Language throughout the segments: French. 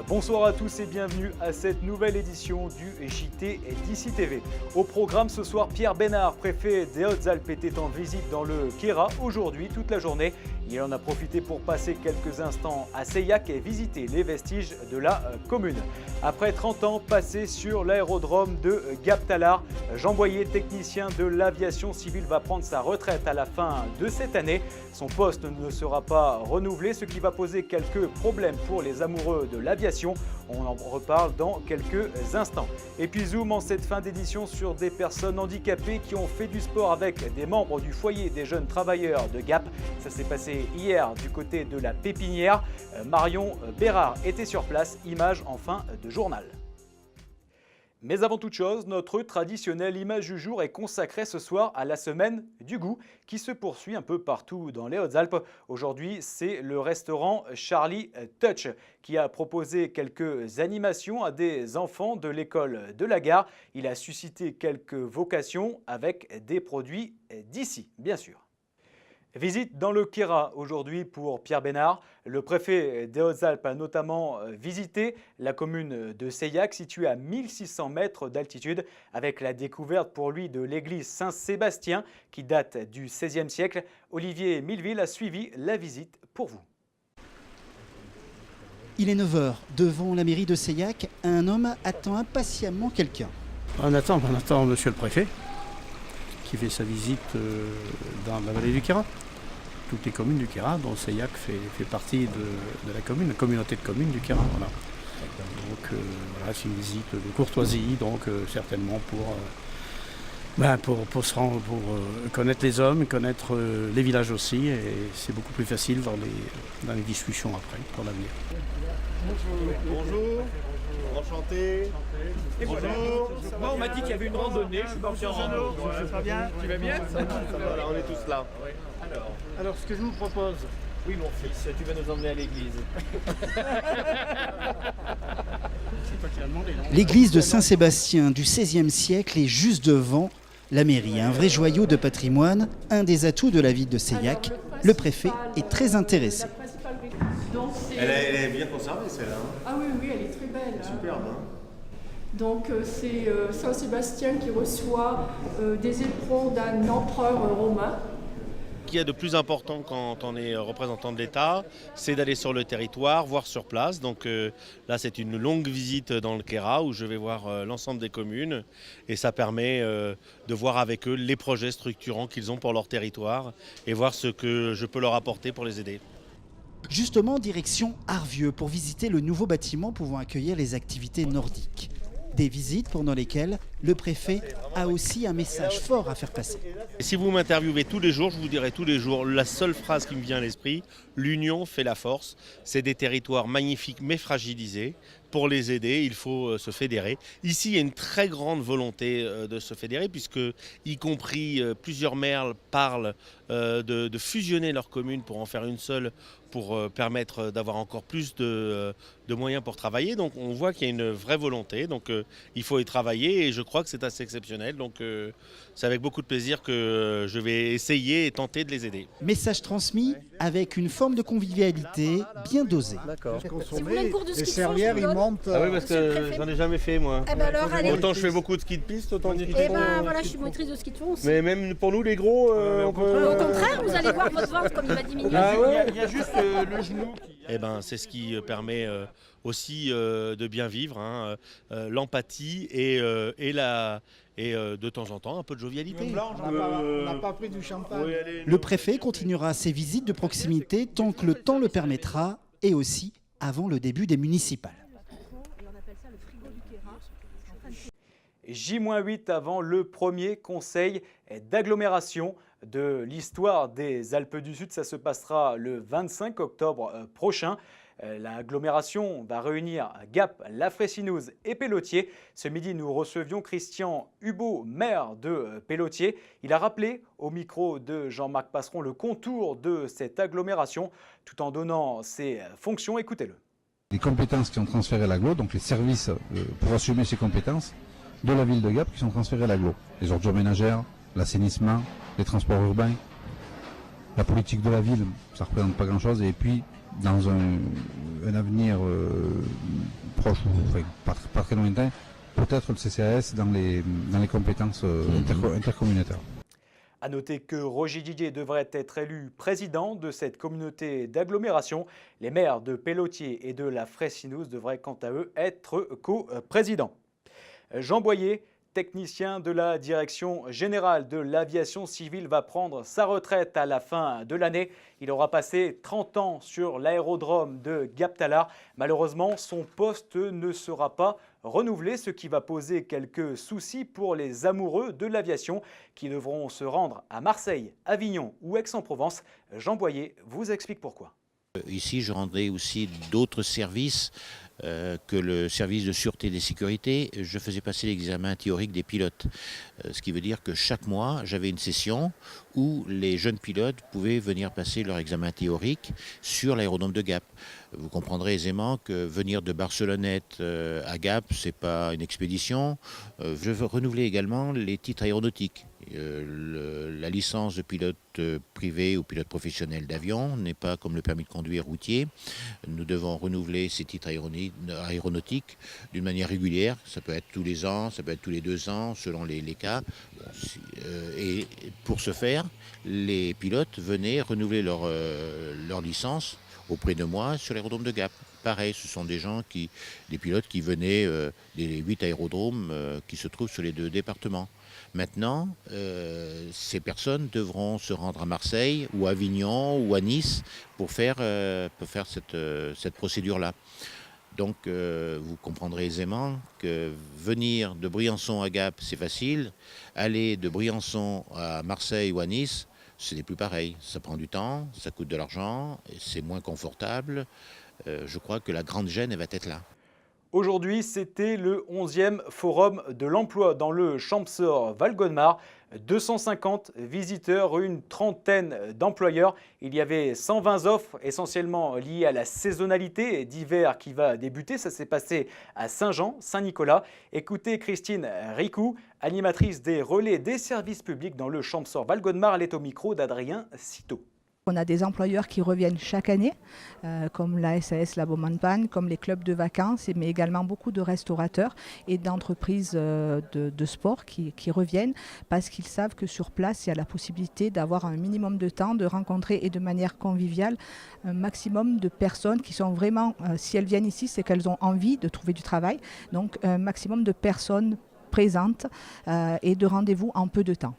Bonsoir à tous et bienvenue à cette nouvelle édition du JT d'ici TV. Au programme ce soir, Pierre Bénard, préfet des Hautes-Alpes, était en visite dans le Queyras aujourd'hui toute la journée. Il en a profité pour passer quelques instants à Seillac et visiter les vestiges de la commune. Après 30 ans passés sur l'aérodrome de Gap-Talard, Jean Boyer, technicien de l'aviation civile, va prendre sa retraite à la fin de cette année. Son poste ne sera pas renouvelé, ce qui va poser quelques problèmes pour les amoureux de l'aviation. On en reparle dans quelques instants. Et puis zoom en cette fin d'édition sur des personnes handicapées qui ont fait du sport avec des membres du foyer des jeunes travailleurs de Gap. Ça s'est passé hier du côté de la Pépinière. Marion Bérard était sur place, image en fin de journal. Mais avant toute chose, notre traditionnelle image du jour est consacrée ce soir à la semaine du goût qui se poursuit un peu partout dans les Hautes-Alpes. Aujourd'hui, c'est le restaurant Charlie Touch qui a proposé quelques animations à des enfants de l'école de la gare. Il a suscité quelques vocations avec des produits d'ici, bien sûr. Visite dans le Queyras aujourd'hui pour Pierre Bénard. Le préfet des Hautes-Alpes a notamment visité la commune de Seillac, située à 1600 mètres d'altitude, avec la découverte pour lui de l'église Saint-Sébastien qui date du XVIe siècle. Olivier Milleville a suivi la visite pour vous. Il est 9 h. Devant la mairie de Seillac, un homme attend impatiemment quelqu'un. On attend monsieur le préfet qui fait sa visite dans la vallée du Queyras. Toutes les communes du Queyras, dont Seillac fait partie de la commune, la communauté de communes du Queyras. Voilà. Donc voilà, c'est une visite de courtoisie, donc certainement pour connaître les hommes, connaître les villages aussi, et c'est beaucoup plus facile dans les discussions après, pour l'avenir. Bonjour, enchanté. Et voilà. Moi, on m'a dit qu'il y avait une randonnée. Je suis parti en randonnée. Ça va bien? Tu vas bien? Ça va, on est tous là. Oui. Alors, ce que je vous propose... Oui, mon fils, tu vas nous emmener à l'église. L'église de Saint-Sébastien du XVIe siècle est juste devant la mairie. Un vrai joyau de patrimoine, un des atouts de la ville de Seillac. Le préfet est très intéressé. Elle est bien conservée, celle-là. Ah oui, elle est très belle. Superbe. Hein. Donc c'est Saint-Sébastien qui reçoit des éperons d'un empereur romain. Ce qu'il y a de plus important quand on est représentant de l'État, c'est d'aller sur le territoire, voir sur place. Donc là, c'est une longue visite dans le Queyras où je vais voir l'ensemble des communes. Et ça permet de voir avec eux les projets structurants qu'ils ont pour leur territoire et voir ce que je peux leur apporter pour les aider. Justement, direction Arvieux pour visiter le nouveau bâtiment pouvant accueillir les activités nordiques. Des visites pendant lesquelles le préfet a aussi un message fort à faire passer. Et si vous m'interviewez tous les jours, je vous dirai tous les jours la seule phrase qui me vient à l'esprit: l'union fait la force. C'est des territoires magnifiques mais fragilisés. Pour les aider, il faut se fédérer. Ici, il y a une très grande volonté de se fédérer puisque, y compris plusieurs maires parlent de fusionner leurs communes pour en faire une seule, pour permettre d'avoir encore plus de moyens pour travailler. Donc on voit qu'il y a une vraie volonté, donc il faut y travailler et je crois que c'est assez exceptionnel. Donc c'est avec beaucoup de plaisir que je vais essayer et tenter de les aider. Message transmis avec une forme de convivialité bien dosée. D'accord. Si vous voulez une cours de ski Les de fond, serrières, je ils vous donne. montent. Ah oui, parce que j'en ai jamais fait moi. Eh ben alors, allez. Autant je fais beaucoup de ski de piste, autant de ski de Eh fond. ben voilà, je suis motrice de ski de fond aussi. Mais même pour nous les gros, on peut... Au contraire, vous allez voir votre ventre comme il va diminuer. Ah ouais. Il y a juste le genou qui... Eh ben, c'est ce qui permet aussi de bien vivre, hein, l'empathie et de temps en temps un peu de jovialité. On n'a pas pris du champagne. Le préfet continuera ses visites de proximité tant que le temps le permettra et aussi avant le début des municipales. J-8 avant le premier conseil d'agglomération de l'histoire des Alpes du Sud. Ça se passera le 25 octobre prochain. L'agglomération va réunir Gap, La Fressinouse et Pellotier. Ce midi, nous recevions Christian Hubault, maire de Pellotier. Il a rappelé au micro de Jean-Marc Passeron le contour de cette agglomération tout en donnant ses fonctions. Écoutez-le. Les compétences qui sont transférées à l'agglo, donc les services pour assumer ces compétences de la ville de Gap qui sont transférés à l'agglo. Les ordures ménagères, l'assainissement, les transports urbains, la politique de la ville, ça ne représente pas grand-chose. Et puis dans un avenir proche ou pas très lointain, peut-être le CCAS dans les compétences intercommunautaires. A noter que Roger Didier devrait être élu président de cette communauté d'agglomération. Les maires de Pellotier et de la Fraissineuse devraient quant à eux être co-présidents. Jean Boyer, technicien de la Direction générale de l'aviation civile, va prendre sa retraite à la fin de l'année. Il aura passé 30 ans sur l'aérodrome de Gap-Talard. Malheureusement, son poste ne sera pas renouvelé, ce qui va poser quelques soucis pour les amoureux de l'aviation qui devront se rendre à Marseille, Avignon ou Aix-en-Provence. Jean Boyer vous explique pourquoi. Ici, je rendrai aussi d'autres services que le service de sûreté et de sécurité. Je faisais passer l'examen théorique des pilotes. Ce qui veut dire que chaque mois, j'avais une session où les jeunes pilotes pouvaient venir passer leur examen théorique sur l'aérodrome de Gap. Vous comprendrez aisément que venir de Barcelonnette à Gap, ce n'est pas une expédition. Je veux renouveler également les titres aéronautiques. La licence de pilote privé ou pilote professionnel d'avion n'est pas comme le permis de conduire routier. Nous devons renouveler ces titres aéronautiques d'une manière régulière. Ça peut être tous les ans, ça peut être tous les 2 ans, selon les cas. Et pour ce faire, les pilotes venaient renouveler leur licence auprès de moi sur l'aérodrome de Gap. Pareil, ce sont des pilotes qui venaient des 8 aérodromes qui se trouvent sur les 2 départements. Maintenant, ces personnes devront se rendre à Marseille ou à Avignon ou à Nice pour faire cette procédure-là. Donc, vous comprendrez aisément que venir de Briançon à Gap, c'est facile. Aller de Briançon à Marseille ou à Nice, ce n'est plus pareil. Ça prend du temps, ça coûte de l'argent, c'est moins confortable. Je crois que la grande gêne, elle va être là. Aujourd'hui, c'était le 11e Forum de l'emploi dans le Champsaur Val-Godemar. 250 visiteurs, une trentaine d'employeurs. Il y avait 120 offres essentiellement liées à la saisonnalité d'hiver qui va débuter. Ça s'est passé à Saint-Jean, Saint-Nicolas. Écoutez Christine Ricou, animatrice des relais des services publics dans le Champsaur Val-Godemar. Elle est au micro d'Adrien Citeau. On a des employeurs qui reviennent chaque année, comme la SAS, la Beaumont-Pan, comme les clubs de vacances, mais également beaucoup de restaurateurs et d'entreprises de sport qui reviennent parce qu'ils savent que sur place, il y a la possibilité d'avoir un minimum de temps, de rencontrer et de manière conviviale un maximum de personnes qui sont vraiment, si elles viennent ici, c'est qu'elles ont envie de trouver du travail, donc un maximum de personnes présentes et de rendez-vous en peu de temps.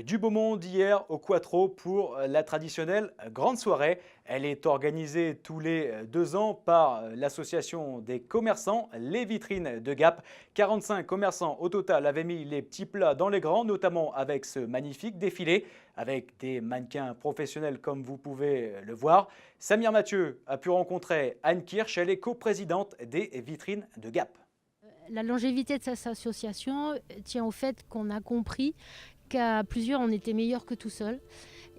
Du beau monde hier au Quattro pour la traditionnelle grande soirée. Elle est organisée tous les 2 ans par l'association des commerçants Les Vitrines de Gap. 45 commerçants au total avaient mis les petits plats dans les grands, notamment avec ce magnifique défilé, avec des mannequins professionnels comme vous pouvez le voir. Samir Mathieu a pu rencontrer Anne Kirsch, elle est coprésidente des Vitrines de Gap. La longévité de cette association tient au fait qu'on a compris qu'à plusieurs, on était meilleur que tout seul.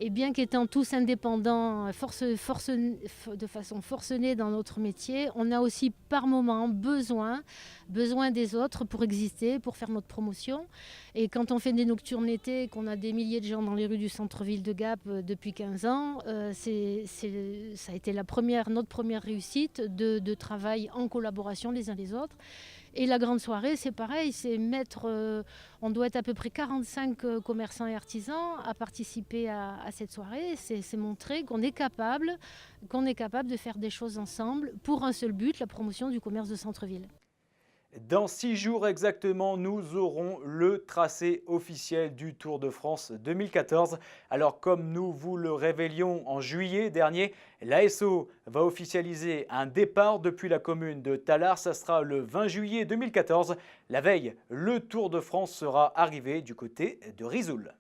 Et bien qu'étant tous indépendants, de façon forcenée dans notre métier, on a aussi par moment besoin des autres pour exister, pour faire notre promotion. Et quand on fait des nocturnes l'été, qu'on a des milliers de gens dans les rues du centre-ville de Gap depuis 15 ans, ça a été notre première réussite de travail en collaboration les uns les autres. Et la grande soirée, c'est pareil, on doit être à peu près 45 commerçants et artisans à participer à cette soirée. C'est montrer qu'on est capable de faire des choses ensemble pour un seul but, la promotion du commerce de centre-ville. Dans 6 jours exactement, nous aurons le tracé officiel du Tour de France 2014. Alors comme nous vous le révélions en juillet dernier, l'ASO va officialiser un départ depuis la commune de Tallard. Ça sera le 20 juillet 2014. La veille, le Tour de France sera arrivé du côté de Risoul.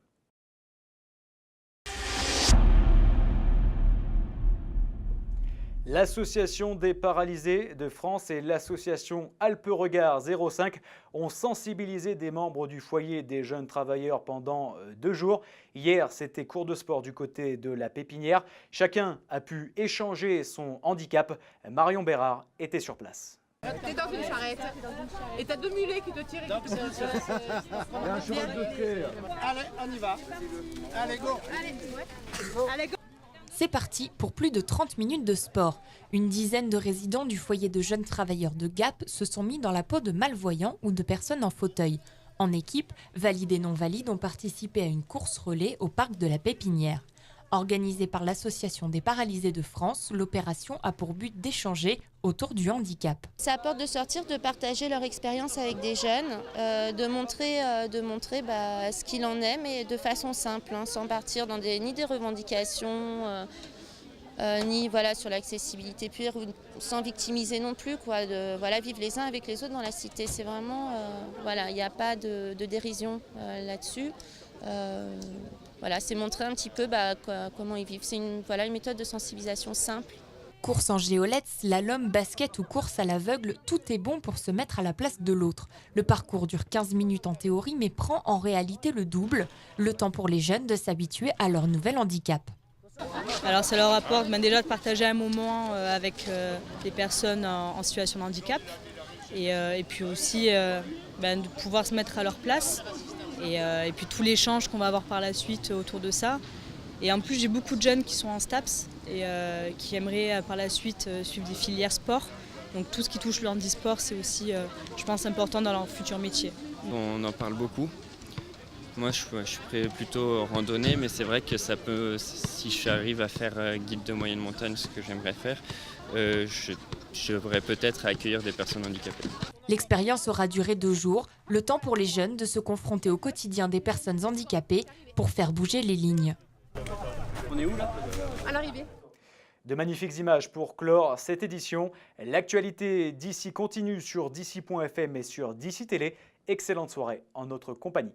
L'association des paralysés de France et l'association Alpe Regard 05 ont sensibilisé des membres du foyer des jeunes travailleurs pendant 2 jours. Hier, c'était cours de sport du côté de la Pépinière. Chacun a pu échanger son handicap. Marion Bérard était sur place. T'es dans une charrette et t'as 2 mulets qui te tirent et qui te tirent. Il y a un cheval de trait. Allez, on y va. Allez, go. Allez, go. C'est parti pour plus de 30 minutes de sport. Une dizaine de résidents du foyer de jeunes travailleurs de Gap se sont mis dans la peau de malvoyants ou de personnes en fauteuil. En équipe, valides et non-valides ont participé à une course relais au parc de la Pépinière. Organisée par l'Association des paralysés de France, l'opération a pour but d'échanger autour du handicap. Ça apporte de sortir, de partager leur expérience avec des jeunes, de montrer ce qu'il en est, mais de façon simple, sans partir dans ni des revendications, ni sur l'accessibilité pure, sans victimiser non plus, vivre les uns avec les autres dans la cité. C'est vraiment, il n'y a pas de dérision là-dessus. C'est montrer un petit peu comment ils vivent. C'est une méthode de sensibilisation simple. Course en géolette, slalom, basket ou course à l'aveugle, tout est bon pour se mettre à la place de l'autre. Le parcours dure 15 minutes en théorie mais prend en réalité le double. Le temps pour les jeunes de s'habituer à leur nouvel handicap. Alors ça leur apporte déjà de partager un moment avec des personnes en situation de handicap et puis aussi de pouvoir se mettre à leur place et puis tout l'échange qu'on va avoir par la suite autour de ça. Et en plus j'ai beaucoup de jeunes qui sont en STAPS et qui aimeraient par la suite suivre des filières sport. Donc tout ce qui touche le handisport c'est aussi je pense important dans leur futur métier. On en parle beaucoup. Moi, je suis plutôt randonnée, mais c'est vrai que ça peut, si j'arrive à faire guide de moyenne montagne, ce que j'aimerais faire, je devrais peut-être accueillir des personnes handicapées. L'expérience aura duré 2 jours, le temps pour les jeunes de se confronter au quotidien des personnes handicapées pour faire bouger les lignes. On est où là ? À l'arrivée. De magnifiques images pour clore cette édition. L'actualité d'ici continue sur d'ici.fm et sur d'ici Télé. Excellente soirée en notre compagnie.